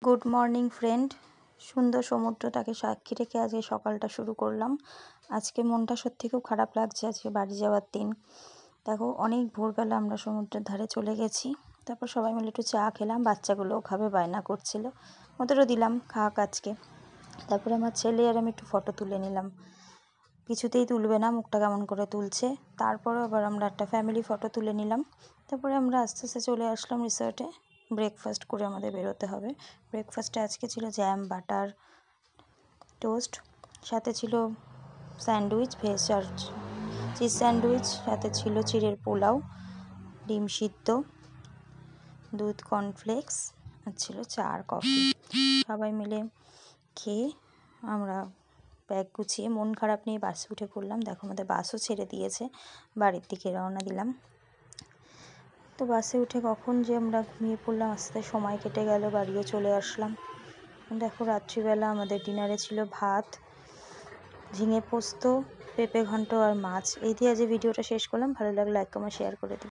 Good morning friend. সুন্দর সমুদ্রটাকে সাক্ষী রেখে আজকে সকালটা শুরু করলাম। আজকে মনটা সত্যি খুব খারাপ লাগছে, আজকে বাড়ি যাওয়ার দিন। দেখো অনেক ভোরবেলা আমরা সমুদ্রের ধারে চলে গেছি। তারপর সবাই মিলে একটু চা খেলাম, বাচ্চাগুলোও খাবে বায়না করছিল, ওদেরও দিলাম খাক আজকে। তারপরে আমার ছেলে আর আমি একটু ফটো তুলে নিলাম, কিছুতেই তুলবে না, মুখটা কেমন করে তুলছে। তারপরে আবার আমরা একটা ফ্যামিলি ফটো তুলে নিলাম। তারপরে আমরা আস্তে আস্তে চলে আসলাম রিসর্টে। ব্রেকফাস্ট করে আমাদের বেরোতে হবে। ব্রেকফাস্টে আজকে ছিল জ্যাম, বাটার, টোস্ট, সাথে ছিল স্যান্ডউইচ, ভেজ আর চিজ স্যান্ডউইচ, সাথে ছিল চিড়ের পোলাও, ডিম সিদ্ধ, দুধ, কর্নফ্লেক্স, আর ছিল চা আর কফি। সবাই মিলে খেয়ে আমরা ব্যাগ গুছিয়ে মন খারাপ নিয়ে বাসে উঠে পড়লাম। দেখো আমাদের বাসও ছেড়ে দিয়েছে, বাড়ির দিকে রওনা দিলাম। তো বাসে উঠে কখন যে আমরা ঘুমিয়ে পড়লাম, আস্তে সময় কেটে গেল, বাড়িও চলে আসলাম। দেখো রাত্রিবেলা আমাদের ডিনারে ছিল ভাত, ঝিঙে পোস্ত, পেঁপে ঘন্ট আর মাছ। এই দিয়ে আজ ভিডিওটা শেষ করলাম। ভালো লাগলে লাইক কমেন্ট শেয়ার করে দিই।